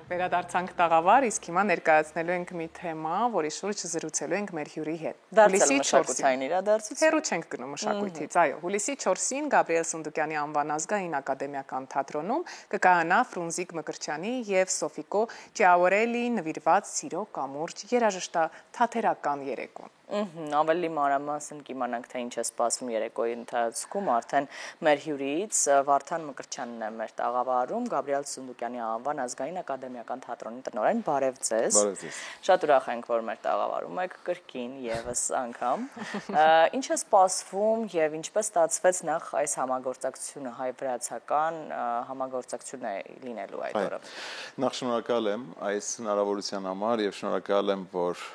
Վերադարձանք տաղավար, իսկ հիմա ներկայացնելու ենք մի թեմա, որի շուրջ զրուցելու ենք մեր հյուրի հետ։ Դարձել մշակութային իրադարձություն։ Հեռու չենք գնում մշակույթից, այո։ Հուլիսի 4-ին Գաբրիել Սունդուկյանի անվան ազգային ակադեմիական թատրոնում կկայանա Ֆրունզիկ Մկրտչյանի եւ Սոֆիկո Ճիաուրելի նվիրված Սիրո կամուրջ երաժշտաթատերական երեկոն։ Ավելի մանրամասն կիմանանք, թե ինչ է սպասվում երեկոյի ընթացքում, արդեն մեր հյուրից Վարդան Մկրտչյանն է մեր տաղավարում, Գաբրիել Սունդուկյանի անվան ազգային ակադեմիական թատրոնի տնօրեն, բարև ձեզ։ Բարև ձեզ։ Շատ ուրախ ենք, որ մեր տաղավարում եք կրկին եւս անգամ։ Ինչ է սպասվում եւ ինչպես ստացվեց նախ այս համագործակցությունը հայ-վրացական համագործակցություն է լինելու այդ օրը։ Նախ շնորհակալ եմ այս հնարավորության համար եւ շնորհակալ եմ, որ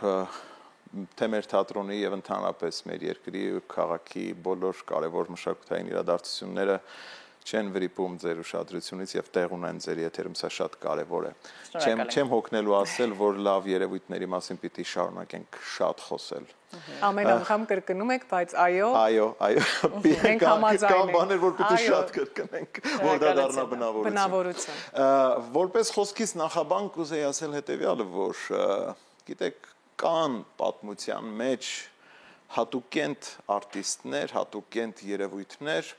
թե մեր թատրոնի եւ ընդհանրապես մեր երկրի քաղաքի բոլոր կարևոր մշակութային իրադարձությունները չեն վրիպում ձեր ուշադրությունից եւ տեղ ունեն ձեր եթերում, սա շատ կարևոր է։ Չեմ հոգնելու ասել, որ լավ երևույթների մասին պիտի շարունակենք շատ խոսել։ Ամեն անգամ կրկնում եք, բայց այո։ Մենք համաձայն ենք։ Կամ բաներ, որ պիտի շատ կրկնենք, որ դա դառնա բնավորություն։ Որպես խոսքից նախաբան կուզեի ասել հետեւյալը, որ գիտեք, կան պատմության մեջ հատուկենտ արտիստներ, հատուկենտ երևույթներ,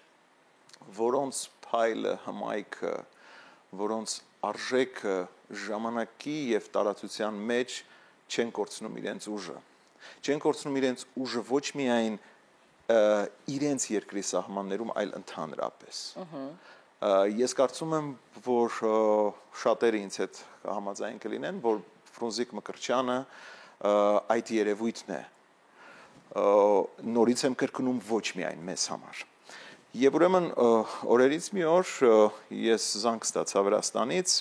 որոնց փայլը, հմայքը, որոնց արժեքը ժամանակի եւ տարածության մեջ չեն կորցնում իրենց ուժը։ Չեն կորցնում իրենց ուժը ոչ միայն իրենց երկրի սահմաններում, այլ ընդհանրապես։ Ես կարծում եմ, որ շատերը ինձ հետ համաձայն կլինեն, որ Ֆրունզիկ Մկրտչյանը այդ երևույթն է, նորից եմ կրկնում ոչ միայն մեզ համար։ Եվ ուրեմն օրերից մի օր ես զանգ ստացա Վրաստանից,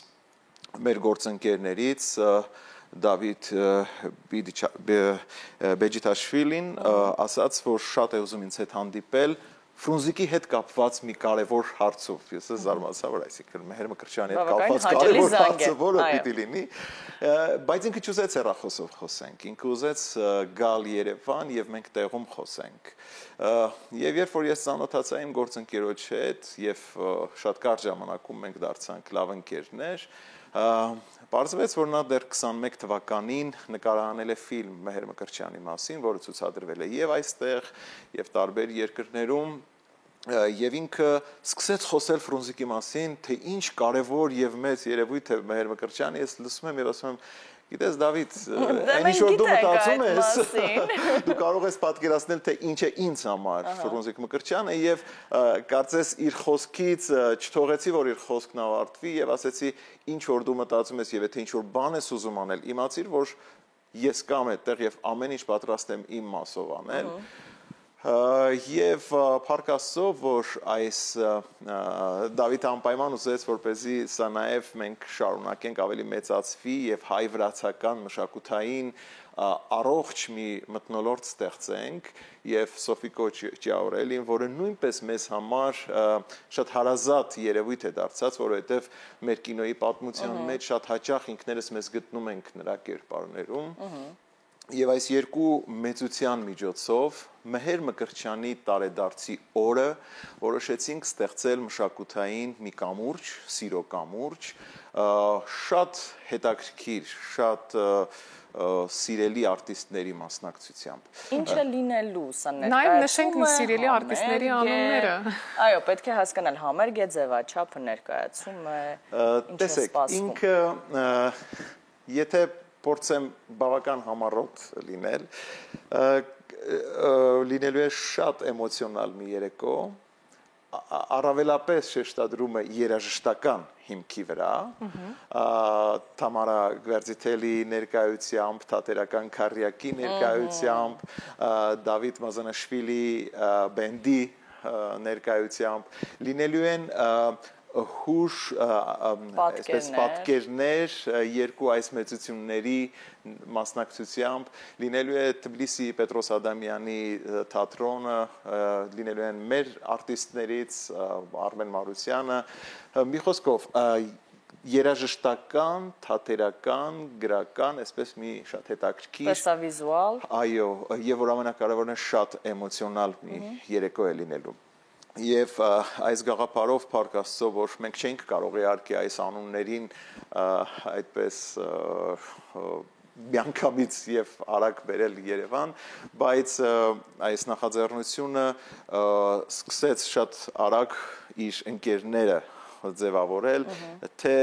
մեր գործընկերներից Դավիթ Բեջիտաշվիլին ասաց, որ շատ է ուզում ինձ հետ հանդիպել Ֆրունզիկի հետ կապված մի կարևոր հարցով, ես զարմացա, որ այսինքն Մեհեր Մկրտչյանի հետ կապված կարևոր հարցը որը պիտի լինի, բայց ինքը չուզեց հեռախոսով խոսենք, ինքը ուզեց գալ Երևան եւ մենք տեղում խոսենք։ Եվ երբ որ ես ծանոթացա իմ գործընկերոջ հետ եւ շատ կարճ ժամանակում մենք դարձանք լավ ընկերներ, պարզվեց, որ նա դեռ 21 թվականին նկարահանել է ֆիլմ Մեհեր Մկրտչյանի մասին, որը ցուցադրվել է եւ այստեղ, եւ տարբեր երկրներում, եւ ինքը սկսեց խոսել Ֆրունզիկի մասին, թե ինչ կարեւոր եւ մեծ երևույթ է Մեհեր Մկրտչյանը, ես լսում եմ եւ ասում եմ, գիտես Դավիթ, այնիշ որ դու մտածում ես, դու կարող ես պատկերացնել, թե ինչ է ինձ համար Ֆրունզիկ Մկրտչյանը եւ կարծես իր խոսքից չթողեցի, որ իր խոսքն ավարտվի եւ ասեցի, ինչ որ դու մտածում ես եւ եթե ինչ որ բան ես ուզում անել, իմացիր, որ ես կամ այդտեղ եւ ամեն ինչ պատրաստ եմ իմ մասով անել։ Եվ փառք Աստծո, որ այս Դավիթը անպայման ուզեց, որպեսզի սա նաև մենք շարունակենք ավելի մեծացվի եւ հայ-վրացական մշակութային առողջ մի մթնոլորտ ստեղծենք եւ Սոֆիկո Ճիաուրելին, որը նույնպես մեզ համար շատ հարազատ երևույթ է դարձած, որովհետեւ մեր կինոյի պատմության մեջ շատ հաճախ ինքներս մեզ գտնում ենք նրա կերպարներում։ Եվ այս երկու մեծության միջոցով Մեհեր Մկրտչյանի տարեդարձի օրը որոշեցինք ստեղծել մշակութային մի կամուրջ, Սիրո կամուրջ, շատ հետաքրքիր, շատ սիրելի արտիստների մասնակցությամբ։ Ինչ է լինելու սա ներկայացումը։ Նաև նշենք սիրելի արտիստների անունները։ Այո, պետք է հասկանալ համերգ է, ձևաչափը, ներկայացումը, ինչ է սպասվում։ Ինքը եթե փորձեմ բավական համառոտ լինել, լինելու է շատ էմոցիոնալ մի երեկո, առավելապես շեշտադրում է երաժշտական հիմքի վրա, Թամարա Գվերձիթելի ներկայությամբ, Թատերական Քարյակի ներկայությամբ, Դավիթ Մազանաշվիլի բենդի ներկայությամբ, լինելու են հուշ այսպես պատկերներ երկու այս մեծությունների մասնակցությամբ, լինելու է Թբիլիսի Պետրոս Ադամյանի թատրոնը, լինելու են մեր արտիստներից Արմեն Մարուսյանը, մի խոսքով երաժշտական, թատերական, գրական, այսպես մի շատ հետաքրքիր, տեսավիզուալ, այո, եւ որ ամենակարևորն է շատ էմոցիոնալ մի երեկո է լինելու։ Եվ այս գաղափարով Փառք Աստծո, որ մենք չենք կարող իհարկե այս անուններին այդպես միանգամից եւ արագ բերել Երևան, բայց այս նախաձեռնությունը սկսեց շատ արագ իր ընկերները ձևավորել, թե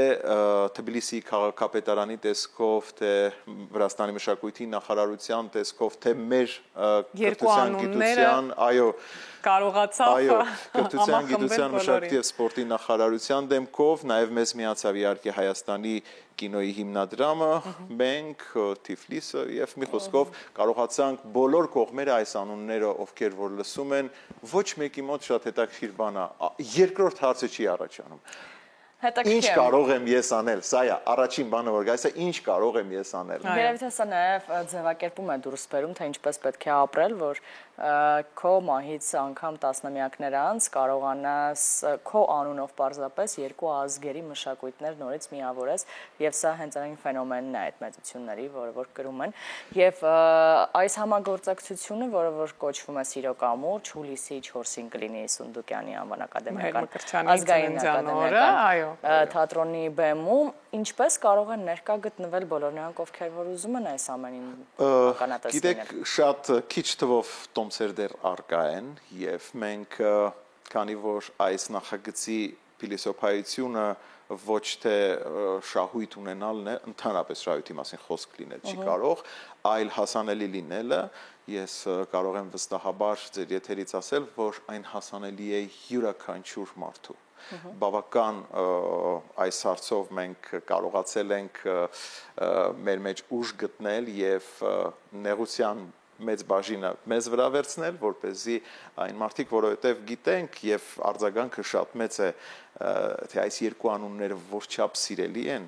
Թբիլիսի քաղաքապետարանի տեսքով, թե Վրաստանի մշակույթի նախարարության տեսքով, թե մեր կրթության, գիտության, կրթության, գիտության, մշակույթի եւ սպորտի նախարարության դեմքով, նաեւ մեզ միացավ իհարկե Հայաստանի կինոյի հիմնադրամը, մենք, Թիֆլիսը եւ մի խոսքով կարողացանք բոլոր կողմերը այս անունները, ովքեր որ լսում են, ոչ մեկի մոտ շատ հետաքրքիր բան է։ Երկրորդ հարցը չի առաջանում։ Ինչ կարող եմ ես անել, սա է առաջին բանը, որ գայսը ինչ կարող եմ ես անել։ Երևի թե սա նաև ձևակերպում է դուրս բերում, թե ինչպես պետք է ապրել, որ քո մահից անգամ տասնամյակներ անց կարողանաս քո անունով պարզապես երկու ազգերի մշակույթներ նորից միավորես, եւ սա հենց այն ֆենոմենն է այդ մեծությունների, որը որ կրում են, եւ այս համագործակցությունը, որը որ կոչվում է Սիրո կամուրջ, հուլիսի 4-ին կլինի Սունդուկյանի անվան ակադեմիական ազգային ակադեմիական թատրոնի բեմում, ինչպես կարող են ներկա գտնվել բոլոր նրանք, ովքեր որ ուզում են այս ամենին ականատեսել։ Գիտեք, շատ քիչ թվով տոմսեր դեռ առկա են եւ մենք քանի որ այս նախագծի փիլիսոփայությունը ոչ թե շահույթ ունենալն է, ընդհանրապես շահույթի մասին խոսք լինել չի կարող, այլ հասանելի լինելը, ես կարող եմ վստահաբար ձեր եթերից ասել, որ այն հասանելի է յուրաքանչյուր մարդու։ Բավական այս հարցով մենք կարողացել ենք մեր մեջ ուժ գտնել եւ նեղության մեծ բաժինը մեզ վրա վերցնել, որպեսզի այն մարդիկ, որովհետև գիտենք եւ արձագանքը շատ մեծ է, թե այս երկու անունները որչափ սիրելի են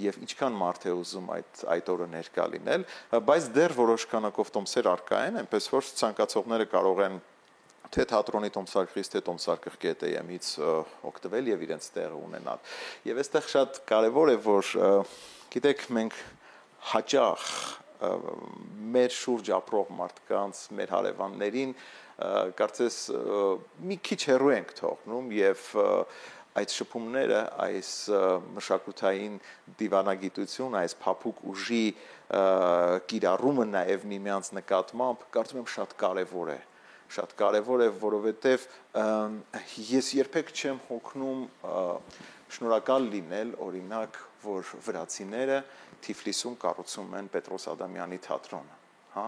եւ ինչքան մարդ է ուզում այդ օրը ներկա լինել, բայց դեռ որոշ քանակով տոմսեր առկա են, այնպես որ ցանկացողները կարող են թե թատրոնի տոմսարկղից, թե տոմսարկղ.am-ից օգտվել եւ իրենց տեղը ունենալ։ Եվ այստեղ շատ կարեւոր է, որ գիտեք, մենք հաճախ մեր շուրջ ապրող մարդկանց, մեր հարևաններին կարծես մի քիչ հեռու ենք թողնում եւ այդ շփումները, այս մշակութային դիվանագիտություն, այս փափուկ ուժի կիրառումը նաեւ միմյանց նկատմամբ կարծում եմ շատ կարեւոր է։ Շատ կարևոր է, որովհետև ես երբեք չեմ հոգնում շնորհակալ լինել, օրինակ, որ վրացիները Թիֆլիսում կառուցում են Պետրոս Ադամյանի թատրոնը, հա,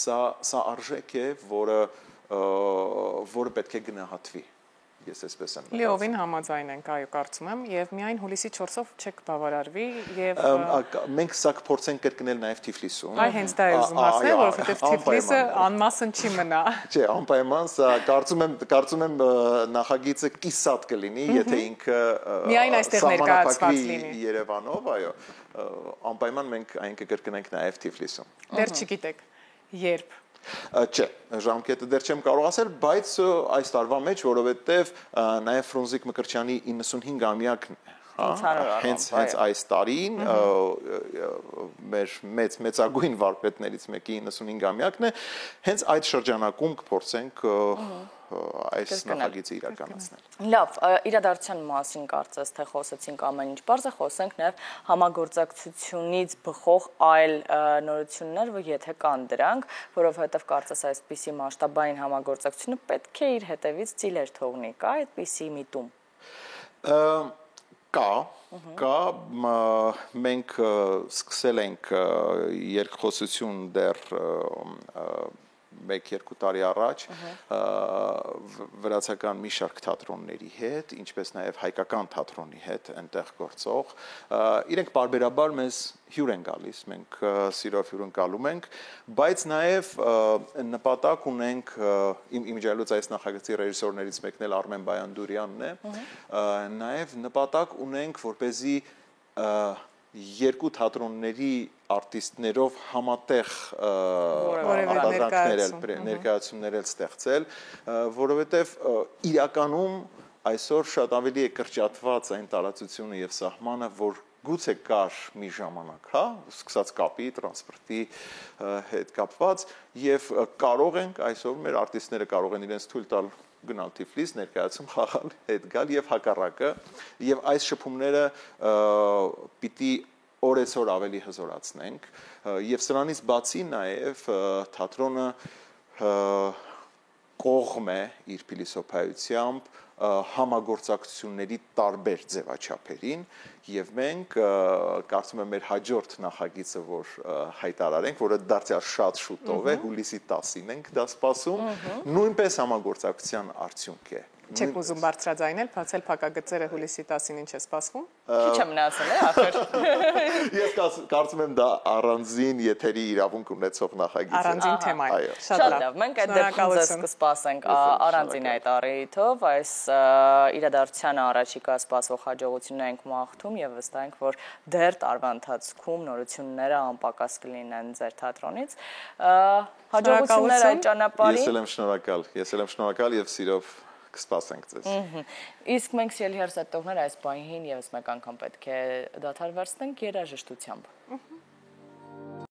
սա արժեք է, որը պետք է գնահատվի։ Ես այսպես եմ։ Լիովին համաձայն ենք, այո, կարծում եմ, եւ միայն հուլիսի 4-ով չեք բավարարվի եւ մենք սա կփորձենք կրկնել նաեւ Թիֆլիսում։ Այ հենց դա եմ ուզում ասել, որովհետեւ Թիֆլիսը անմասն չի մնա։ Չէ, անպայման սա կարծում եմ նախագիծը կիսատ կլինի, եթե ինքը միայն այստեղ ներկայացված լինի Երևանով, այո, անպայման մենք այն կկրկնենք նաեւ Թիֆլիսում։ Դեռ չգիտեք երբ։ Չէ, ժամկետը դեռ չեմ կարող ասել, բայց այս տարվա մեջ, որովհետև նաև Ֆրունզիկ Մկրտչյանի 95-ամյակն է, հենց այս տարին մեր մեծագույն վարպետներից մեկի 95-ամյակն է, հենց այդ շրջանակում կփորձենք այս նախագիծը իրականացնել։ Լավ, իրադարձության մասին կարծես թե խոսեցինք ամեն ինչ, բարձր խոսենք նաև համագործակցությունից բխող այլ նորություններ, որ եթե կան դրանք, որովհետև կարծես այսպիսի մասշտաբային համագործակցությունը պետք է իր հետևից ծիլեր թողնի, կա այդպիսի միտում։ Կա, մենք սկսել ենք երկխոսություն դեռ 1-2 տարի առաջ վրացական մի շարք թատրոնների հետ, ինչպես նաև հայկական թատրոնի հետ այնտեղ գործող, իրենք պարբերաբար մեզ հյուր են գալիս, մենք սիրով հյուրընկալում ենք, բայց նաև նպատակ ունենք, իմիջիայլոց այս նախագծի ռեժիսորներից մեկն էլ Արմեն Բայանդուրյանն է, նաև նպատակ ունենք, որպեսզի երկու թատրոնների արտիստներով համատեղ ներկայացումներ ստեղծել, որովհետև իրականում այսօր շատ ավելի է կրճատված այն տարածությունը եւ սահմանը, որ գուցե կար մի ժամանակ, հա, սկսած կապի, տրանսպորտի հետ կապված եւ կարող ենք այսօր մեր արտիստները կարող են իրենց թույլ տալ գնալ Թիֆլիս, ներկայացում խաղալ, հետ գալ եւ հակառակը, եւ այս շփումները պիտի օրեցօր ավելի հզորացնենք եւ սրանից բացի նաեւ թատրոնը կողմ է իր փիլիսոփայությամբ համագործակցությունների տարբեր ձևաչափերին եւ մենք կարծում եմ մեր հաջորդ նախագիծը որ հայտարարենք, որը դարձյալ շատ շուտով է, հուլիսի 10-ին ենք դա սպասում, նույնպես համագործակցության արդյունք է։ Չեք ուզում բարձրաձայնել, բացել փակագծերը հուլիսի 10-ին ինչ է սպասվում։ Քիչ է մնացել է ախր։ Ես կարծում եմ դա առանձին եթերի իրավունք ունեցող նախագիծ է։ Առանձին թեմա է։ Շատ լավ, մենք այդ դեպքում ձեզ կսպասենք առանձին այդ առիթով, այս իրադարձությանը առաջիկա սպասող հաջողություններ ենք մաղթում եւ վստահ ենք, որ դեռ տարվա ընթացքում նորությունները անպակաս կլինեն ձեր թատրոնից։ Հաջողություններ այդ ճանապարհին։ Ես էլ եմ շնորհակալ եւ սիրով կսպասենք ձեզ։ Իսկ մենք սիրելի հեռուստադիտողներ այս պահին եւս մեկ անգամ պետք է դադար վերցնենք երաժշտությամբ։